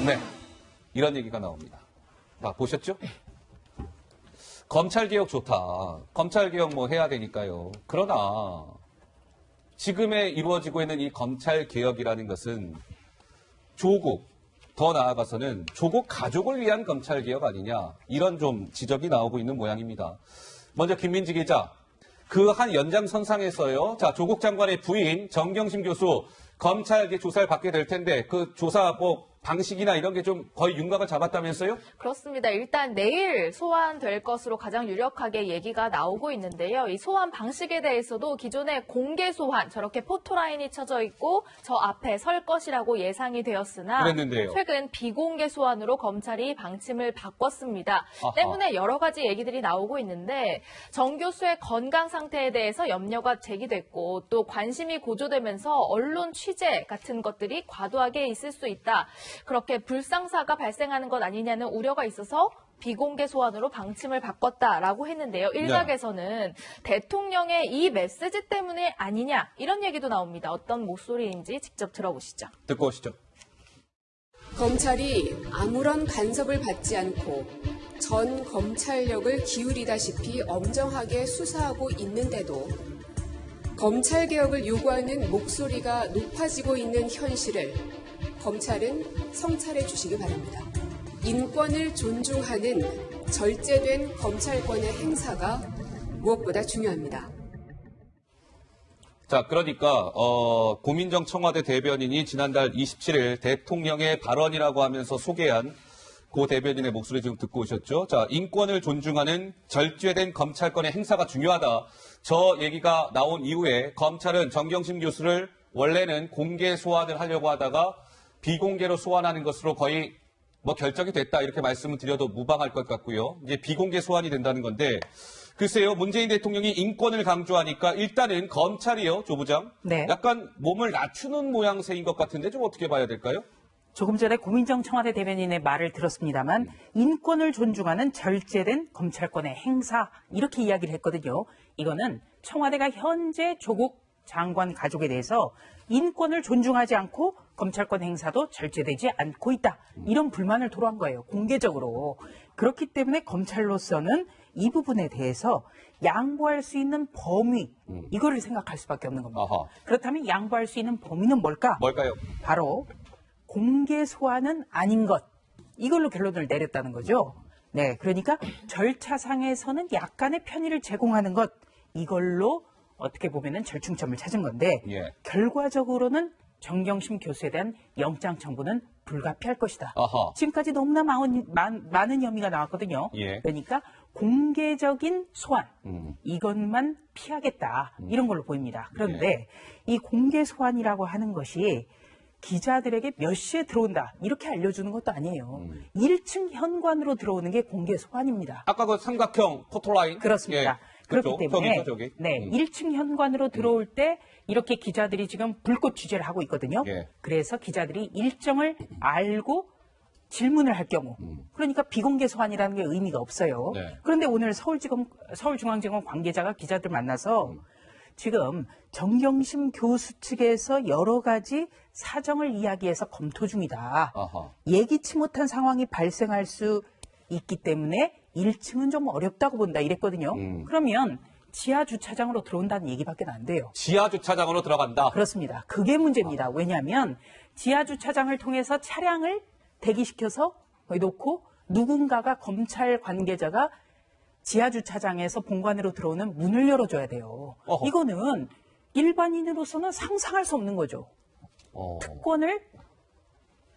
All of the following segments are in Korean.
네, 이런 얘기가 나옵니다. 자, 보셨죠? 검찰개혁 좋다. 검찰개혁 뭐 해야 되니까요. 그러나 지금에 이루어지고 있는 이 검찰개혁이라는 것은 조국, 더 나아가서는 조국 가족을 위한 검찰개혁 아니냐, 이런 좀 지적이 나오고 있는 모양입니다. 먼저 김민지 기자, 그 한 연장선상에서요, 자, 조국 장관의 부인 정경심 교수 검찰 조사를 받게 될 텐데 그 조사 뭐 방식이나 이런 게 좀 거의 윤곽을 잡았다면서요? 그렇습니다. 일단 내일 소환될 것으로 가장 유력하게 얘기가 나오고 있는데요. 이 소환 방식에 대해서도 기존에 공개 소환, 저렇게 포토라인이 쳐져 있고 저 앞에 설 것이라고 예상이 되었으나 그랬는데요. 최근 비공개 소환으로 검찰이 방침을 바꿨습니다. 아하. 때문에 여러 가지 얘기들이 나오고 있는데 정 교수의 건강 상태에 대해서 염려가 제기됐고 또 관심이 고조되면서 언론 취재 같은 것들이 과도하게 있을 수 있다. 그렇게 불상사가 발생하는 것 아니냐는 우려가 있어서 비공개 소환으로 방침을 바꿨다라고 했는데요. 일각에서는 대통령의 이 메시지 때문에 아니냐 이런 얘기도 나옵니다. 어떤 목소리인지 직접 들어보시죠. 듣고 오시죠. 검찰이 아무런 간섭을 받지 않고 전 검찰력을 기울이다시피 엄정하게 수사하고 있는데도 검찰개혁을 요구하는 목소리가 높아지고 있는 현실을 검찰은 성찰해 주시기 바랍니다. 인권을 존중하는 절제된 검찰권의 행사가 무엇보다 중요합니다. 자, 그러니까 고민정 청와대 대변인이 지난달 27일 대통령의 발언이라고 하면서 소개한 고 대변인의 목소리 지금 듣고 오셨죠? 자, 인권을 존중하는 절제된 검찰권의 행사가 중요하다. 저 얘기가 나온 이후에 검찰은 정경심 교수를 원래는 공개 소환을 하려고 하다가 비공개로 소환하는 것으로 거의 뭐 결정이 됐다 이렇게 말씀을 드려도 무방할 것 같고요. 이제 비공개 소환이 된다는 건데 글쎄요, 문재인 대통령이 인권을 강조하니까 일단은 검찰이요, 조 부장. 네. 약간 몸을 낮추는 모양새인 것 같은데 좀 어떻게 봐야 될까요? 조금 전에 고민정 청와대 대변인의 말을 들었습니다만 인권을 존중하는 절제된 검찰권의 행사 이렇게 이야기를 했거든요. 이거는 청와대가 현재 조국 장관 가족에 대해서 인권을 존중하지 않고 검찰권 행사도 절제되지 않고 있다. 이런 불만을 토로한 거예요. 공개적으로. 그렇기 때문에 검찰로서는 이 부분에 대해서 양보할 수 있는 범위 이거를 생각할 수밖에 없는 겁니다. 아하. 그렇다면 양보할 수 있는 범위는 뭘까? 뭘까요? 바로 공개 소환은 아닌 것. 이걸로 결론을 내렸다는 거죠. 네, 그러니까 절차상에서는 약간의 편의를 제공하는 것. 이걸로 어떻게 보면은 절충점을 찾은 건데 예. 결과적으로는 정경심 교수에 대한 영장 청구는 불가피할 것이다. 아하. 지금까지 너무나 많은 혐의가 나왔거든요. 예. 그러니까 공개적인 소환 이것만 피하겠다 이런 걸로 보입니다. 그런데 이 공개 소환이라고 하는 것이 기자들에게 몇 시에 들어온다 이렇게 알려주는 것도 아니에요. 1층 현관으로 들어오는 게 공개 소환입니다. 아까 그 삼각형 포토라인? 그렇습니다. 예. 그렇기 때문에 저기죠, 저기. 네, 1층 현관으로 들어올 때 이렇게 기자들이 지금 불꽃 취재를 하고 있거든요. 예. 그래서 기자들이 일정을 알고 질문을 할 경우 그러니까 비공개 소환이라는 게 의미가 없어요. 네. 그런데 오늘 서울중앙지검 관계자가 기자들 만나서 지금 정경심 교수 측에서 여러 가지 사정을 이야기해서 검토 중이다. 아하. 예기치 못한 상황이 발생할 수 있기 때문에 1층은 좀 어렵다고 본다 이랬거든요. 그러면 지하 주차장으로 들어온다는 얘기밖에 안 돼요. 지하 주차장으로 들어간다. 그렇습니다. 그게 문제입니다. 왜냐하면 지하 주차장을 통해서 차량을 대기시켜서 거기 놓고 누군가가 검찰 관계자가 지하 주차장에서 본관으로 들어오는 문을 열어줘야 돼요. 어허. 이거는 일반인으로서는 상상할 수 없는 거죠. 특권을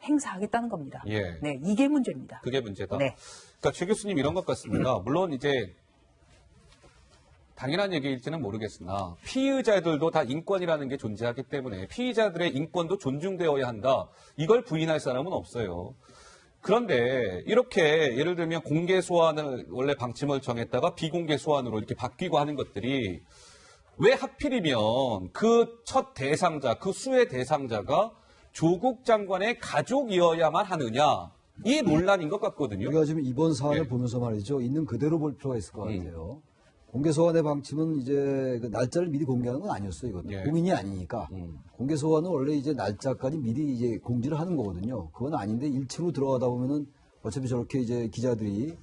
행사하겠다는 겁니다. 예. 네, 이게 문제입니다. 그게 문제다. 네. 그러니까 최 교수님 이런 것 같습니다. 물론 이제 당연한 얘기일지는 모르겠으나 피의자들도 다 인권이라는 게 존재하기 때문에 피의자들의 인권도 존중되어야 한다. 이걸 부인할 사람은 없어요. 그런데 이렇게 예를 들면 공개 소환을 원래 방침을 정했다가 비공개 소환으로 이렇게 바뀌고 하는 것들이 왜 하필이면 그 첫 대상자, 그 수의 대상자가 조국 장관의 가족이어야만 하느냐. 이 논란인 것 같거든요. 우리가 지금 이번 사안을 예. 보면서 말이죠. 있는 그대로 볼 필요가 있을 것 같아요. 공개 소환의 방침은 이제 그 날짜를 미리 공개하는 건 아니었어요. 이건 예. 공인이 아니니까 공개 소환은 원래 이제 날짜까지 미리 이제 공지를 하는 거거든요. 그건 아닌데 1층으로 들어가다 보면은 어차피 저렇게 이제 기자들이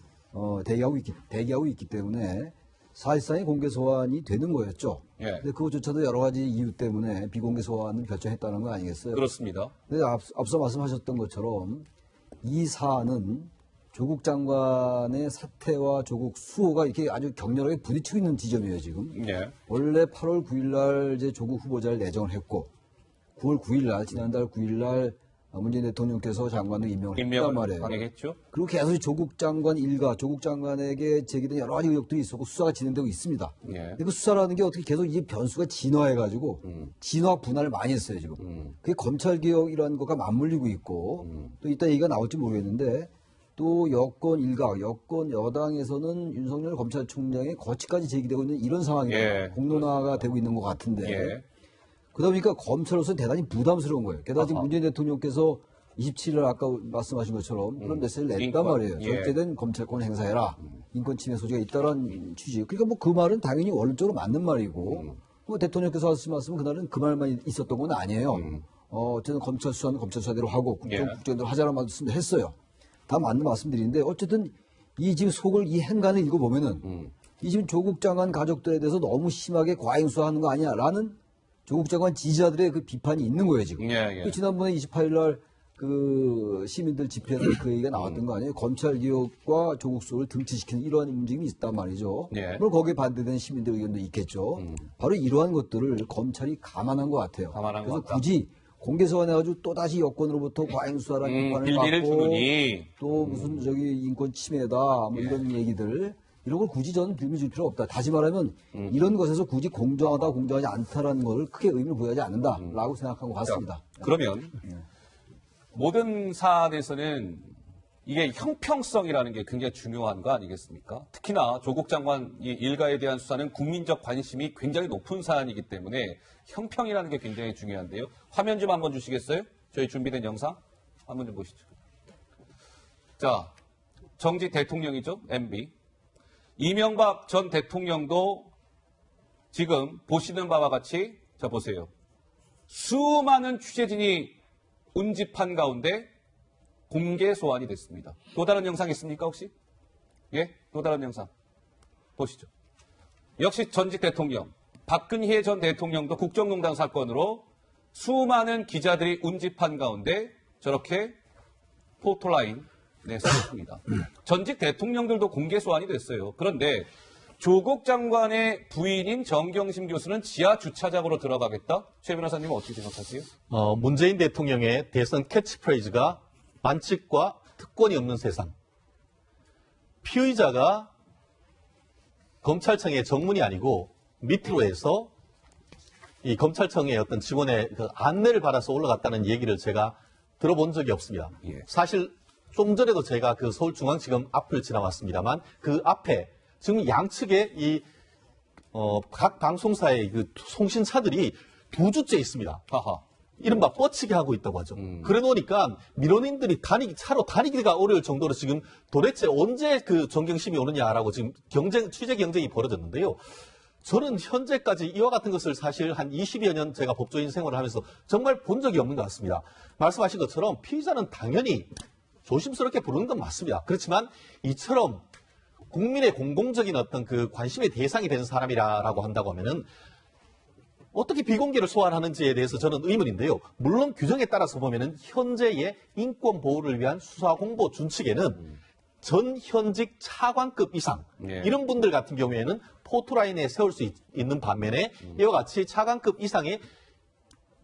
대기하고 있기 때문에 사실상의 공개 소환이 되는 거였죠. 예. 근데 그것조차도 여러 가지 이유 때문에 비공개 소환을 결정했다는 거 아니겠어요? 그렇습니다. 근데 앞서 말씀하셨던 것처럼 이 사안은 조국 장관의 사퇴와 조국 수호가 이렇게 아주 격렬하게 부딪히고 있는 지점이에요, 지금. 예. 원래 8월 9일 날 이제 조국 후보자를 내정을 했고 9월 9일 날, 지난달 9일 날 문재인 대통령께서 장관을 임명을 했단 말이에요. 강행했죠. 그리고 계속 조국 장관 일가, 조국 장관에게 제기된 여러 가지 의혹들이 있었고 수사가 진행되고 있습니다. 예. 근데 그 수사라는 게 어떻게 계속 이 변수가 진화해가지고 진화 분할을 많이 했어요, 지금. 그게 검찰개혁이라는 것과 맞물리고 있고 또 이따 얘기가 나올지 모르겠는데 또 여권 일각, 여권 여당에서는 윤석열 검찰총장의 거취까지 제기되고 있는 이런 상황이 예. 공론화가 되고 있는 것 같은데 예. 그러다 보니까 검찰로서 대단히 부담스러운 거예요. 게다가 지금 문재인 대통령께서 27일 아까 말씀하신 것처럼 그런 메시지를 냈단 인권, 말이에요. 예. 절대된 검찰권 행사해라. 인권 침해 소지가 있다는 취지. 그러니까 뭐 그 말은 당연히 원론적으로 맞는 말이고 뭐 대통령께서 하신 말씀은 그날은 그 말만 있었던 건 아니에요. 어쨌든 검찰 수사는 검찰 수사대로 하고 예. 국정대로 하자는 말씀을 했어요. 다 맞는 말씀드리는데 어쨌든 이 지금 속을 이 행간을 읽어보면은 이 지금 조국 장관 가족들에 대해서 너무 심하게 과잉 수사하는 거 아니야라는 조국 장관 지지자들의 그 비판이 있는 거예요 지금. 예, 예. 그 지난번에 28일 날 그 시민들 집회에서 그 얘기가 나왔던 거 아니에요? 검찰 개혁과 조국 수호를 등치시키는 이러한 움직임이 있단 말이죠. 예. 물론 거기에 반대되는 시민들 의견도 있겠죠. 바로 이러한 것들을 검찰이 감안한 것 같아요. 감안한 그래서 것 같다. 굳이 공개 소환해가지고 또 다시 여권으로부터 과잉 수사라는 비판을 빌미를 받고 주느니 또 무슨 저기 인권 침해다 뭐 이런 얘기들 이런 걸 굳이 저는 빌미 줄 필요 없다. 다시 말하면 이런 것에서 굳이 공정하다 공정하지 않다라는 것을 크게 의미를 부여하지 않는다라고 생각한 것 같습니다. 그러면 모든 사안에서는 이게 형평성이라는 게 굉장히 중요한 거 아니겠습니까? 특히나 조국 장관 이 일가에 대한 수사는 국민적 관심이 굉장히 높은 사안이기 때문에 형평이라는 게 굉장히 중요한데요. 화면 좀 한번 주시겠어요? 저희 준비된 영상 한번 좀 보시죠. 자, 정직 대통령이죠, MB. 이명박 전 대통령도 지금 보시는 바와 같이 자 보세요. 수많은 취재진이 운집한 가운데 공개 소환이 됐습니다. 또 다른 영상 있습니까 혹시? 예? 또 다른 영상 보시죠. 역시 전직 대통령 박근혜 전 대통령도 국정농단 사건으로 수많은 기자들이 운집한 가운데 저렇게 포토라인에 섰습니다. 전직 대통령들도 공개 소환이 됐어요. 그런데 조국 장관의 부인인 정경심 교수는 지하 주차장으로 들어가겠다? 최 변호사님은 어떻게 생각하세요? 문재인 대통령의 대선 캐치프레이즈가 반칙과 특권이 없는 세상. 피의자가 검찰청의 정문이 아니고 밑으로 해서 이 검찰청의 어떤 직원의 그 안내를 받아서 올라갔다는 얘기를 제가 들어본 적이 없습니다. 예. 사실 좀 전에도 제가 그 서울중앙지검 앞을 지나왔습니다만 그 앞에 지금 양측의 각 방송사의 그 송신차들이 두 주째 있습니다. 하하. 이른바 뻗치게 하고 있다고 하죠. 그래 놓으니까 민원인들이 차로 다니기가 어려울 정도로 지금 도대체 언제 그 정경심이 오느냐라고 지금 취재 경쟁이 벌어졌는데요. 저는 현재까지 이와 같은 것을 사실 한 20여 년 제가 법조인 생활을 하면서 정말 본 적이 없는 것 같습니다. 말씀하신 것처럼 피의자는 당연히 조심스럽게 부르는 건 맞습니다. 그렇지만 이처럼 국민의 공공적인 어떤 그 관심의 대상이 되는 사람이라고 한다고 하면은 어떻게 비공개를 소환하는지에 대해서 저는 의문인데요. 물론 규정에 따라서 보면은 현재의 인권 보호를 위한 수사 공보 준칙에는 전 현직 차관급 이상 예. 이런 분들 같은 경우에는 포토라인에 세울 수 있는 반면에 이와 같이 차관급 이상의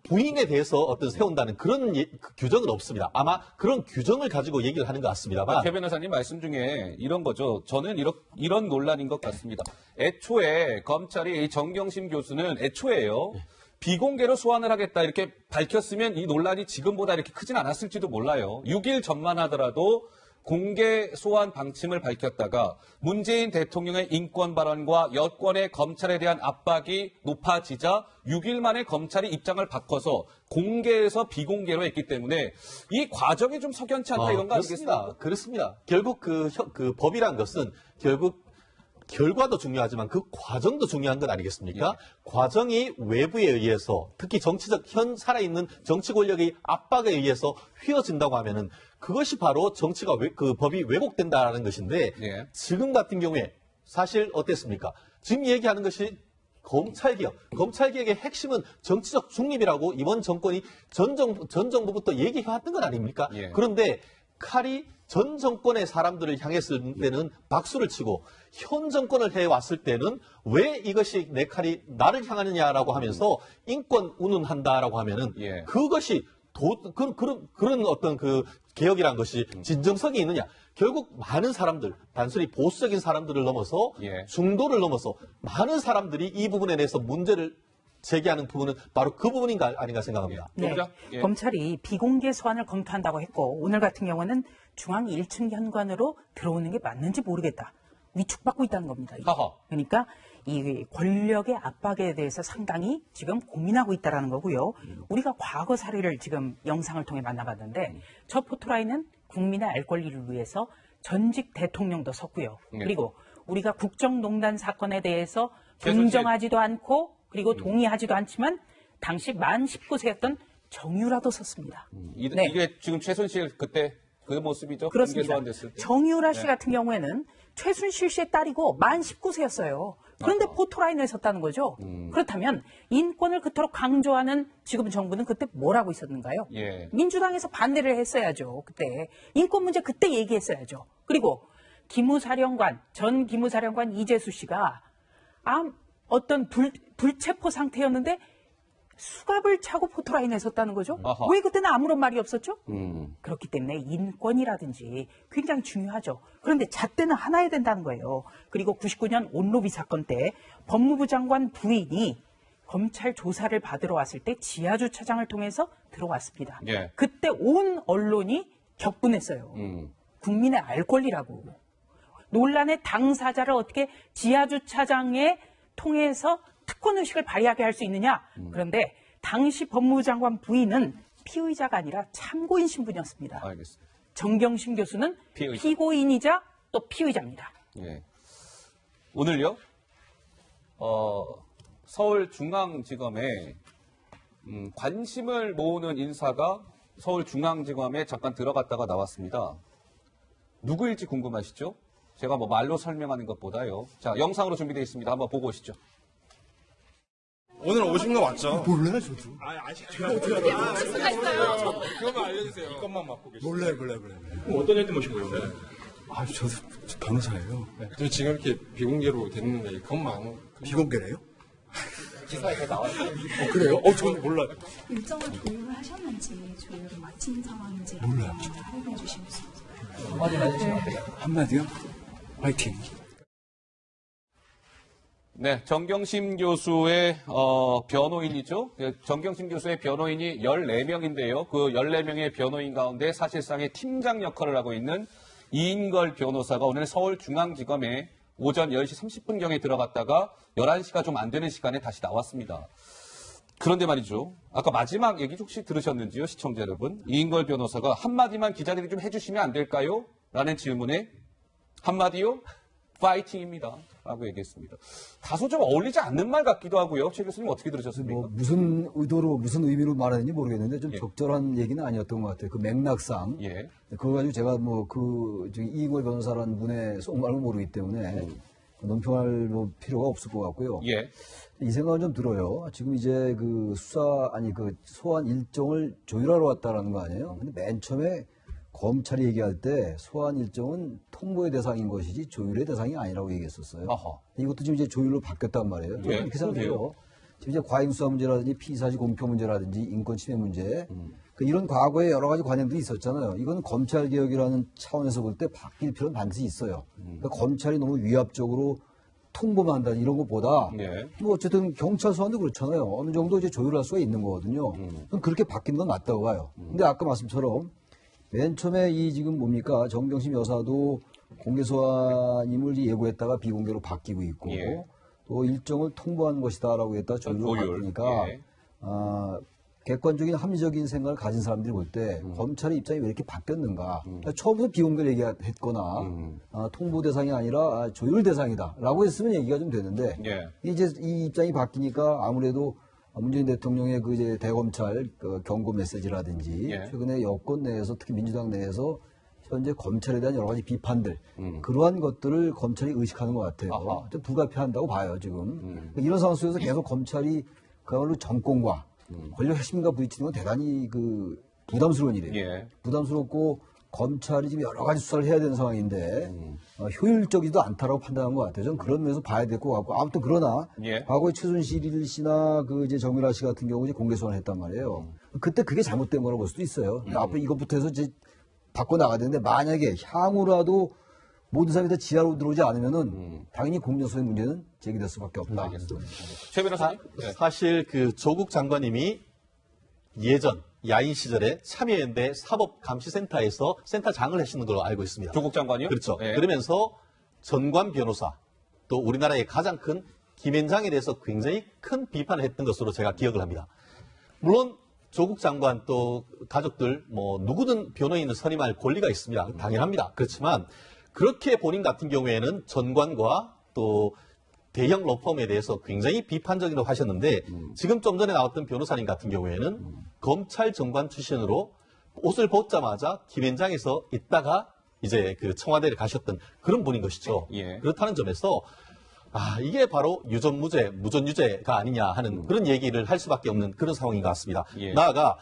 부인에 대해서 어떤 세운다는 그런 규정은 없습니다. 아마 그런 규정을 가지고 얘기를 하는 것 같습니다만. 최 변호사님 말씀 중에 이런 거죠. 저는 이런 논란인 것 같습니다. 애초에 검찰이 정경심 교수는 애초에요. 비공개로 소환을 하겠다 이렇게 밝혔으면 이 논란이 지금보다 이렇게 크진 않았을지도 몰라요. 6일 전만 하더라도 공개 소환 방침을 밝혔다가 문재인 대통령의 인권 발언과 여권의 검찰에 대한 압박이 높아지자 6일 만에 검찰이 입장을 바꿔서 공개에서 비공개로 했기 때문에 이 과정이 좀 석연치 않다 이런 거 아니겠습니까? 그렇습니다. 결국 그 법이란 것은 결국 결과도 중요하지만 그 과정도 중요한 것 아니겠습니까? 과정이 외부에 의해서 특히 정치적 현 살아있는 정치 권력의 압박에 의해서 휘어진다고 하면은 그것이 바로 정치가 그 법이 왜곡된다라는 것인데 예. 지금 같은 경우에 사실 어땠습니까? 지금 얘기하는 것이 검찰개혁. 검찰개혁의 핵심은 정치적 중립이라고 이번 정권이 전 정부부터 얘기해왔던 건 아닙니까? 예. 그런데 칼이 전 정권의 사람들을 향했을 때는 박수를 치고 현 정권을 해왔을 때는 왜 이것이 내 칼이 나를 향하느냐라고 하면서 인권 운운한다라고 하면은 예. 그것이 그런 어떤 그 개혁이란 것이 진정성이 있느냐. 결국 많은 사람들, 단순히 보수적인 사람들을 넘어서 예. 중도를 넘어서 많은 사람들이 이 부분에 대해서 문제를 제기하는 부분은 바로 그 부분인가 아닌가 생각합니다. 네. 보자. 예. 검찰이 비공개 소환을 검토한다고 했고 오늘 같은 경우는 중앙 1층 현관으로 들어오는 게 맞는지 모르겠다. 위축받고 있다는 겁니다. 하하. 그러니까 이 권력의 압박에 대해서 상당히 지금 고민하고 있다는 거고요. 우리가 과거 사례를 지금 영상을 통해 만나봤는데 저 포토라인은 국민의 알 권리를 위해서 전직 대통령도 섰고요. 네. 그리고 우리가 국정농단 사건에 대해서 최순실. 긍정하지도 않고 그리고 동의하지도 않지만 당시 만 19세였던 정유라도 섰습니다. 네. 이게 지금 최순실 그때 그 모습이죠? 그렇습니다. 공개 소환됐을 때. 정유라 씨 네. 같은 경우에는 최순실 씨의 딸이고 만 19세였어요. 그런데 포토라인에 섰다는 거죠. 그렇다면 인권을 그토록 강조하는 지금 정부는 그때 뭘 하고 있었는가요? 예. 민주당에서 반대를 했어야죠. 그때 인권 문제 그때 얘기했어야죠. 그리고 전 기무사령관 이재수 씨가 어떤 불체포 상태였는데 수갑을 차고 포토라인에 섰다는 거죠. 아하. 왜 그때는 아무런 말이 없었죠? 그렇기 때문에 인권이라든지 굉장히 중요하죠. 그런데 잣대는 하나야 된다는 거예요. 그리고 99년 온로비 사건 때 법무부 장관 부인이 검찰 조사를 받으러 왔을 때 지하주차장을 통해서 들어왔습니다. 예. 그때 온 언론이 격분했어요. 국민의 알 권리라고. 논란의 당사자를 어떻게 지하주차장에 통해서 특권의식을 발휘하게 할 수 있느냐. 그런데 당시 법무부 장관 부인은 피의자가 아니라 참고인 신분이었습니다. 알겠습니다. 정경심 교수는 피의자. 피고인이자 또 피의자입니다. 예. 오늘요, 서울중앙지검에 관심을 모으는 인사가 서울중앙지검에 잠깐 들어갔다가 나왔습니다. 누구일지 궁금하시죠? 제가 뭐 말로 설명하는 것보다요. 자, 영상으로 준비되어 있습니다. 한번 보고 오시죠. 오늘 오신 거 맞죠? 몰라요, 저도. 그것만 알려주세요. 이것만 맡고 계세요. 몰라요. 어떤 일 때문에 오신 거예요? 저도 변호사예요. 저 지금 이렇게 비공개로 됐는데 그것만 비공개래요? 기사에 나왔어요. 그래요? 저는 몰라요. 일정을 조율을 하셨는지 조율을 마친 상황인지 몰라요. 확인해 주실 수 있어요. 한마디요? 화이팅. 네, 정경심 교수의 변호인이죠. 정경심 교수의 변호인이 14명인데요. 그 14명의 변호인 가운데 사실상의 팀장 역할을 하고 있는 이인걸 변호사가 오늘 서울중앙지검에 오전 10시 30분경에 들어갔다가 11시가 좀 안 되는 시간에 다시 나왔습니다. 그런데 말이죠. 아까 마지막 얘기 혹시 들으셨는지요, 시청자 여러분? 이인걸 변호사가 한마디만 기자들이 좀 해주시면 안 될까요? 라는 질문에 한마디요? 파이팅입니다. 라고 얘기했습니다. 다소 좀 어울리지 않는 말 같기도 하고요. 최 교수님 어떻게 들으셨습니까? 뭐 무슨 의도로 무슨 의미로 말하는지 모르겠는데 좀 예. 적절한 얘기는 아니었던 것 같아요. 그 맥락상. 예. 그거 가지고 제가 이인걸 변호사라는 분의 속말을 모르기 때문에 논평할 필요가 없을 것 같고요. 예. 이 생각은 좀 들어요. 지금 이제 그 소환 일정을 조율하러 왔다라는 거 아니에요? 근데 맨 처음에 검찰이 얘기할 때 소환 일정은 통보의 대상인 것이지 조율의 대상이 아니라고 얘기했었어요. 아하. 이것도 지금 이제 조율로 바뀌었단 말이에요. 저는 예, 이렇게 생각해요. 그러게요. 지금 이제 과잉수사 문제라든지 피의사실 공표 문제라든지 인권 침해 문제 이런 과거에 여러 가지 관행들이 있었잖아요. 이건 검찰 개혁이라는 차원에서 볼 때 바뀔 필요는 반드시 있어요. 그러니까 검찰이 너무 위압적으로 통보만 한다는 이런 것보다 예. 뭐 어쨌든 경찰 소환도 그렇잖아요. 어느 정도 이제 조율할 수가 있는 거거든요. 그럼 그렇게 바뀌는 건 맞다고 봐요. 근데 아까 말씀처럼 맨 처음에 지금 뭡니까 정경심 여사도 공개 소환임을 예고했다가 비공개로 바뀌고 있고 예. 또 일정을 통보한 것이다라고 했다가 조율로 조율. 바꾸니까 예. 객관적인 합리적인 생각을 가진 사람들이 볼 때 검찰의 입장이 왜 이렇게 바뀌었는가. 처음부터 비공개를 얘기했거나 통보 대상이 아니라 조율 대상이다라고 했으면 얘기가 좀 되는데 예. 이제 이 입장이 바뀌니까 아무래도 문재인 대통령의 그 이제 대검찰 경고 메시지라든지 예. 최근에 여권 내에서 특히 민주당 내에서 현재 검찰에 대한 여러 가지 비판들 그러한 것들을 검찰이 의식하는 것 같아요. 아하. 좀 불가피한다고 봐요 지금. 이런 상황 속에서 계속 검찰이 그야말로 정권과 권력 핵심과 부딪히는 건 대단히 그 부담스러운 일이에요. 예. 부담스럽고 검찰이 지금 여러 가지 수사를 해야 되는 상황인데 효율적이지도 않다라고 판단한 것 같아요. 저는 그런 면에서 봐야 될 것 같고 아무튼 그러나 예. 과거에 최순실 씨나 그 이제 정유라 씨 같은 경우 이제 공개 소환을 했단 말이에요. 그때 그게 잘못된 거라고 볼 수도 있어요. 앞으로 이것부터 해서 이제 바꿔 나가야 되는데 만약에 향후라도 모든 사람이 다 지하로 들어오지 않으면은 당연히 공정성의 문제는 제기될 수밖에 없다. 최 변호사님. 네. 사실 그 조국 장관님이 예전 야인 시절에 참여연대 사법감시센터에서 센터장을 하시는 걸로 알고 있습니다. 조국 장관이요? 그렇죠. 예. 그러면서 전관 변호사 또 우리나라의 가장 큰 김앤장에 대해서 굉장히 큰 비판을 했던 것으로 제가 기억을 합니다. 물론 조국 장관 또 가족들 뭐 누구든 변호인을 선임할 권리가 있습니다. 당연합니다. 그렇지만 그렇게 본인 같은 경우에는 전관과 또 대형 로펌에 대해서 굉장히 비판적이라고 하셨는데 지금 좀 전에 나왔던 변호사님 같은 경우에는 검찰 정관 출신으로 옷을 벗자마자 김앤장에서 있다가 이제 그 청와대를 가셨던 그런 분인 것이죠. 예. 그렇다는 점에서 이게 바로 유전무죄, 무전유죄가 아니냐 하는 그런 얘기를 할 수밖에 없는 그런 상황인 것 같습니다. 예. 나아가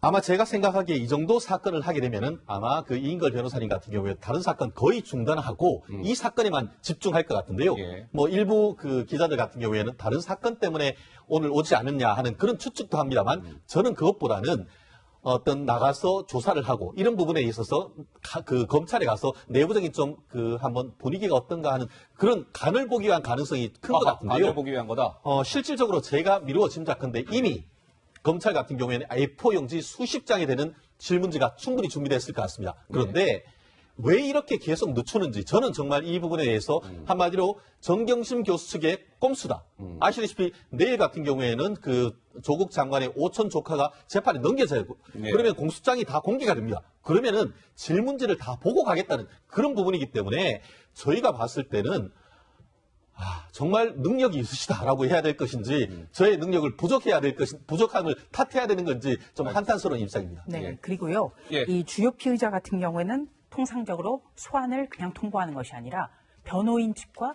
아마 제가 생각하기에 이 정도 사건을 하게 되면은 아마 그 이인걸 변호사님 같은 경우에 다른 사건 거의 중단하고 이 사건에만 집중할 것 같은데요. 예. 뭐 일부 그 기자들 같은 경우에는 다른 사건 때문에 오늘 오지 않았냐 하는 그런 추측도 합니다만 저는 그것보다는 어떤 나가서 조사를 하고 이런 부분에 있어서 그 검찰에 가서 내부적인 좀 그 한번 분위기가 어떤가 하는 그런 간을 보기 위한 가능성이 큰 것 같은데요. 간을 보기 위한 거다. 실질적으로 제가 미루어 짐작컨대 이미 검찰 같은 경우에는 A4용지 수십 장이 되는 질문지가 충분히 준비됐을 것 같습니다. 그런데 왜 이렇게 계속 늦추는지 저는 정말 이 부분에 대해서 한마디로 정경심 교수 측의 꼼수다. 아시다시피 내일 같은 경우에는 그 조국 장관의 오촌 조카가 재판에 넘겨져야 하고 네. 그러면 공소장이 다 공개가 됩니다. 그러면은 질문지를 다 보고 가겠다는 그런 부분이기 때문에 저희가 봤을 때는 정말 능력이 있으시다라고 해야 될 것인지 저의 능력을 부족해야 될 것인 부족함을 탓해야 되는 건지 좀 한탄스러운 입장입니다. 네, 예. 그리고요. 예. 이 주요 피의자 같은 경우에는 통상적으로 소환을 그냥 통보하는 것이 아니라 변호인 측과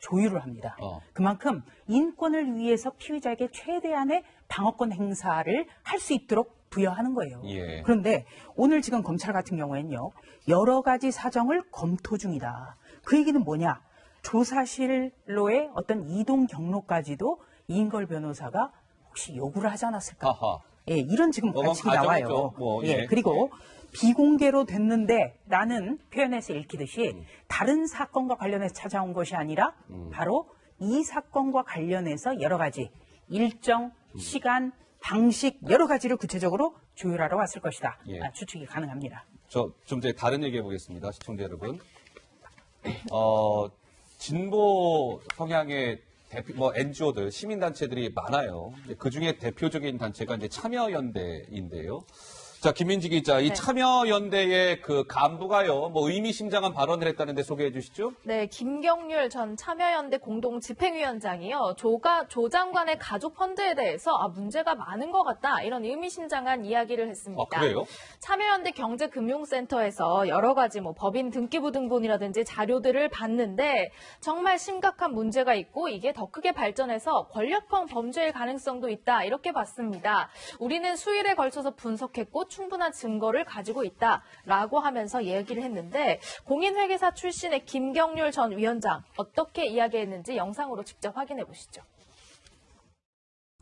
조율을 합니다. 그만큼 인권을 위해서 피의자에게 최대한의 방어권 행사를 할 수 있도록 부여하는 거예요. 예. 그런데 오늘 지금 검찰 같은 경우에는요. 여러 가지 사정을 검토 중이다. 그 얘기는 뭐냐? 조사실로의 어떤 이동 경로까지도 이인걸 변호사가 혹시 요구를 하지 않았을까? 아하. 예, 이런 지금 관측이 나와요. 가정이죠. 뭐, 예. 그리고 비공개로 됐는데 라는 표현에서 읽히듯이 다른 사건과 관련해서 찾아온 것이 아니라 바로 이 사건과 관련해서 여러 가지 일정, 시간, 방식 여러 가지를 구체적으로 조율하러 왔을 것이다. 예. 추측이 가능합니다. 저 좀 이제 다른 얘기 해보겠습니다. 시청자 여러분. 진보 성향의 뭐 NGO들, 시민단체들이 많아요. 그 중에 대표적인 단체가 이제 참여연대인데요. 자, 김민지 기자, 이 네. 참여연대의 그 간부가요, 뭐 의미심장한 발언을 했다는데 소개해 주시죠. 네, 김경률 전 참여연대 공동 집행위원장이요. 조 장관의 가족 펀드에 대해서 문제가 많은 것 같다. 이런 의미심장한 이야기를 했습니다. 그래요? 참여연대 경제금융센터에서 여러 가지 뭐 법인 등기부 등본이라든지 자료들을 봤는데 정말 심각한 문제가 있고 이게 더 크게 발전해서 권력형 범죄일 가능성도 있다. 이렇게 봤습니다. 우리는 수일에 걸쳐서 분석했고 충분한 증거를 가지고 있다라고 하면서 얘기를 했는데 공인회계사 출신의 김경률 전 위원장 어떻게 이야기했는지 영상으로 직접 확인해 보시죠.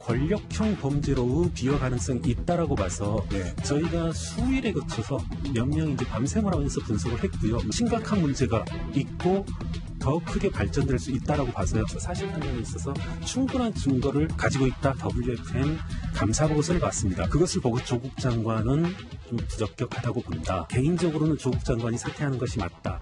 권력형 범죄로 비화 가능성이 있다라고 봐서 저희가 수일에 거쳐서 몇 명이 이제 밤샘을 하면서 분석을 했고요. 심각한 문제가 있고 더 크게 발전될 수 있다라고 봐서요. 사실 판단에 있어서 충분한 증거를 가지고 있다. WFM 감사보고서를 봤습니다. 그것을 보고 조국 장관은 좀 부적격하다고 본다. 개인적으로는 조국 장관이 사퇴하는 것이 맞다.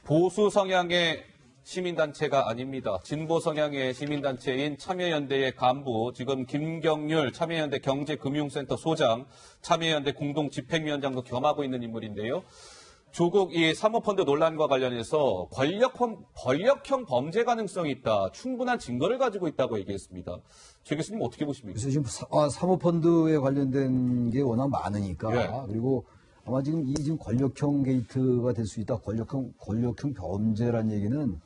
보수 성향의 시민단체가 아닙니다. 진보 성향의 시민단체인 참여연대의 간부, 지금 김경률 참여연대 경제금융센터 소장, 참여연대 공동집행위원장도 겸하고 있는 인물인데요. 조국 이 사모펀드 논란과 관련해서 권력형 범죄 가능성이 있다. 충분한 증거를 가지고 있다고 얘기했습니다. 최 교수님 어떻게 보십니까? 그래서 지금 사모펀드에 관련된 게 워낙 많으니까 예. 그리고 아마 지금 권력형 게이트가 될 수 있다. 권력형 범죄란 얘기는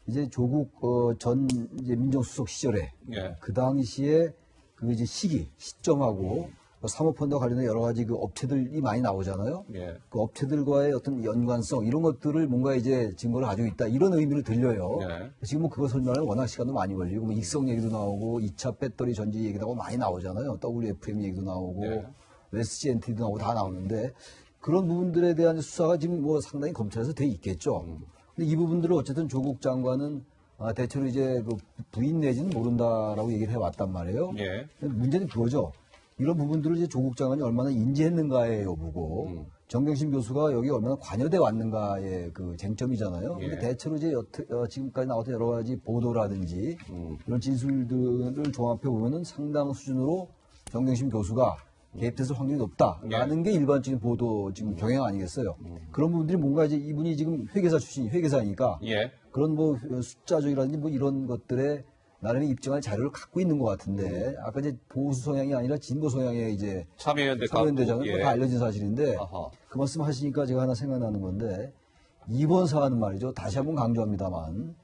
이제 조국 전 이제 민정수석 시절에 예. 그 당시에 그 이제 시점하고 사모펀드와 관련된 여러 가지 그 업체들이 많이 나오잖아요. 예. 그 업체들과의 어떤 연관성 이런 것들을 뭔가 이제 증거를 가지고 있다 이런 의미로 들려요. 예. 지금 뭐 그거 설명하면 워낙 시간도 많이 걸리고 뭐 익성 얘기도 나오고 2차 배터리 전지 얘기도 하고 많이 나오잖아요. WFM 얘기도 나오고 예. SGNT도 나오고 다 나오는데 그런 부분들에 대한 수사가 지금 뭐 상당히 검찰에서 돼 있겠죠. 근데 이 부분들을 어쨌든 조국 장관은 대체로 이제 그 부인 내지는 모른다라고 얘기를 해왔단 말이에요. 예. 문제는 그거죠. 이런 부분들을 이제 조국 장관이 얼마나 인지했는가의 여부고 정경심 교수가 여기 얼마나 관여돼 왔는가의 그 쟁점이잖아요. 예. 근데 대체로 이제 지금까지 나왔던 여러 가지 보도라든지 이런 진술들을 종합해 보면은 상당 수준으로 정경심 교수가 개입됐을 확률이 높다라는 게 일반적인 보도 지금 경향 아니겠어요. 그런 부분들이 뭔가 이제 이분이 지금 회계사니까 예. 그런 뭐 숫자적이라든지 뭐 이런 것들에 나름의 입증할 자료를 갖고 있는 것 같은데 아까 이제 보수 성향이 아니라 진보 성향의 이제 참여연대장은 참여연대장은 다 알려진 사실인데 아하. 그 말씀 하시니까 제가 하나 생각나는 건데 이번 사안은 말이죠. 다시 한번 강조합니다만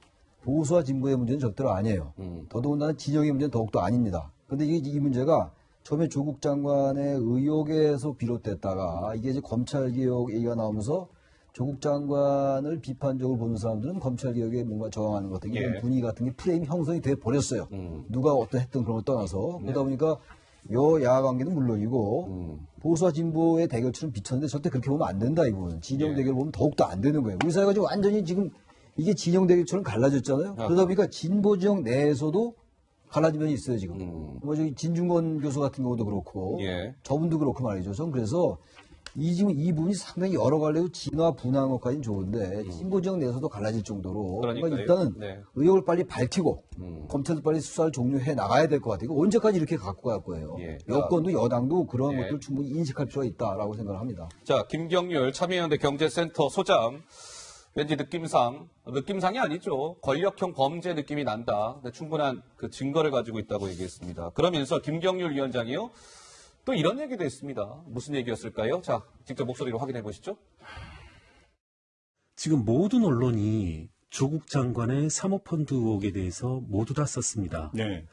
보수와 진보의 문제는 절대로 아니에요. 더더군다나 진영의 문제는 더욱더 아닙니다. 그런데 이 문제가 처음에 조국 장관의 의혹에서 비롯됐다가 이게 이제 검찰개혁 얘기가 나오면서 조국 장관을 비판적으로 보는 사람들은 검찰개혁에 뭔가 저항하는 것 같은 이런 분위기 같은 게 프레임이 형성이 돼 버렸어요. 누가 어떤 했든 그런 걸 떠나서 그러다 보니까 여야 관계는 물론이고 보수와 진보의 대결처럼 비쳤는데 절대 그렇게 보면 안 된다 이건 진영 대결 보면 더욱더 안 되는 거예요. 우리 사회가 지금 완전히 지금 이게 진영 대결처럼 갈라졌잖아요. 그러다 보니까 진보 지역 내에서도 갈라진 면이 있어요 지금. 뭐 저기 진중권 교수 같은 경우도 그렇고 저분도 그렇고 말이죠. 전 그래서 지금 이 부분이 상당히 여러 갈래로 진화 분화한 것까지는 좋은데 진보 지역 내에서도 갈라질 정도로 그러니까 일단은 의혹을 빨리 밝히고 검찰도 빨리 수사를 종료해 나가야 될 것 같아요. 언제까지 이렇게 갖고 갈 거예요. 여권도 여당도 그런 것들을 충분히 인식할 필요가 있다라고 생각을 합니다. 자, 김경률 참여연대 경제센터 소장. 왠지 느낌상이 아니죠. 권력형 범죄 느낌이 난다. 근데 충분한 그 증거를 가지고 있다고 얘기했습니다. 그러면서 김경률 위원장이요. 또 이런 얘기도 했습니다. 무슨 얘기였을까요? 자, 직접 목소리로 확인해 보시죠. 지금 모든 언론이 조국 장관의 사모펀드 의혹에 대해서 모두 다 썼습니다. 네.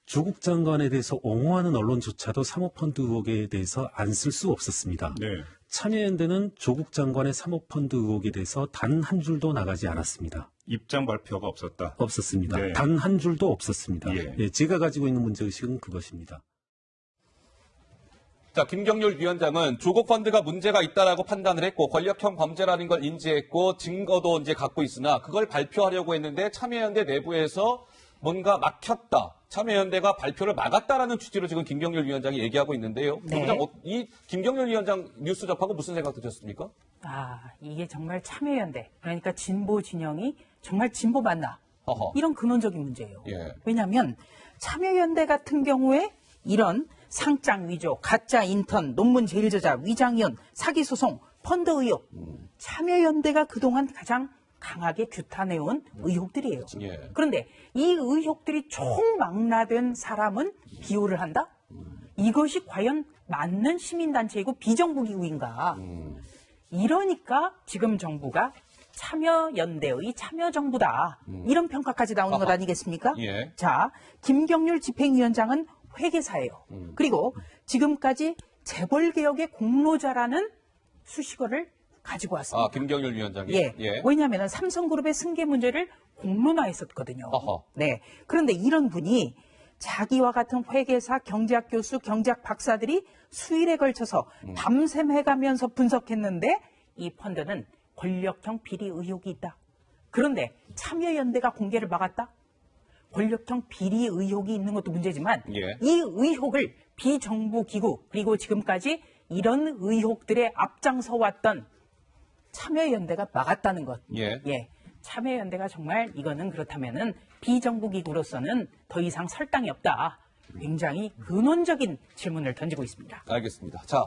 조국 장관에 대해서 옹호하는 언론조차도 사모펀드 의혹에 대해서 안 쓸 수 없었습니다. 네. 참여연대는 조국 장관의 사모펀드 의혹에 대해서 단 한 줄도 나가지 않았습니다. 입장 발표가 없었다. 없었습니다. 네. 단 한 줄도 없었습니다. 예. 제가 가지고 있는 문제의식은 그것입니다. 자, 김경률 위원장은 조국 펀드가 문제가 있다라고 판단을 했고 권력형 범죄라는 걸 인지했고 증거도 이제 갖고 있으나 그걸 발표하려고 했는데 참여연대 내부에서 뭔가 막혔다. 참여연대가 발표를 막았다라는 취지로 지금 김경률 위원장이 얘기하고 있는데요. 네. 이 김경률 위원장 뉴스 접하고 무슨 생각 드셨습니까? 이게 정말 참여연대, 그러니까 진보 진영이 정말 진보 맞나? 어허. 이런 근원적인 문제예요. 예. 왜냐하면 참여연대 같은 경우에 이런 상장 위조, 가짜 인턴, 논문 제일 저자, 위장이혼, 사기 소송, 펀드 의혹, 참여연대가 그동안 가장 강하게 규탄해온 의혹들이에요. 예. 그런데 이 의혹들이 총망라된 사람은 기호를 한다? 이것이 과연 맞는 시민단체이고 비정부기구인가? 이러니까 지금 정부가 참여연대의 참여정부다. 이런 평가까지 나오는 것 아니겠습니까? 예. 자, 김경률 집행위원장은 회계사예요. 그리고 지금까지 재벌개혁의 공로자라는 수식어를 가지고 왔습니다. 김경률 위원장이. 예. 왜냐하면 삼성그룹의 승계 문제를 공론화했었거든요. 어허. 네. 그런데 이런 분이 자기와 같은 회계사, 경제학 교수, 경제학 박사들이 수일에 걸쳐서 밤샘 해가면서 분석했는데 이 펀드는 권력형 비리 의혹이 있다. 그런데 참여연대가 공개를 막았다? 권력형 비리 의혹이 있는 것도 문제지만 이 의혹을 비정부 기구 그리고 지금까지 이런 의혹들에 앞장서 왔던 참여연대가 막았다는 것. 예. 참여연대가 정말 이거는 그렇다면은 비정부기구로서는 더 이상 설 땅이 없다. 굉장히 근원적인 질문을 던지고 있습니다. 알겠습니다. 자,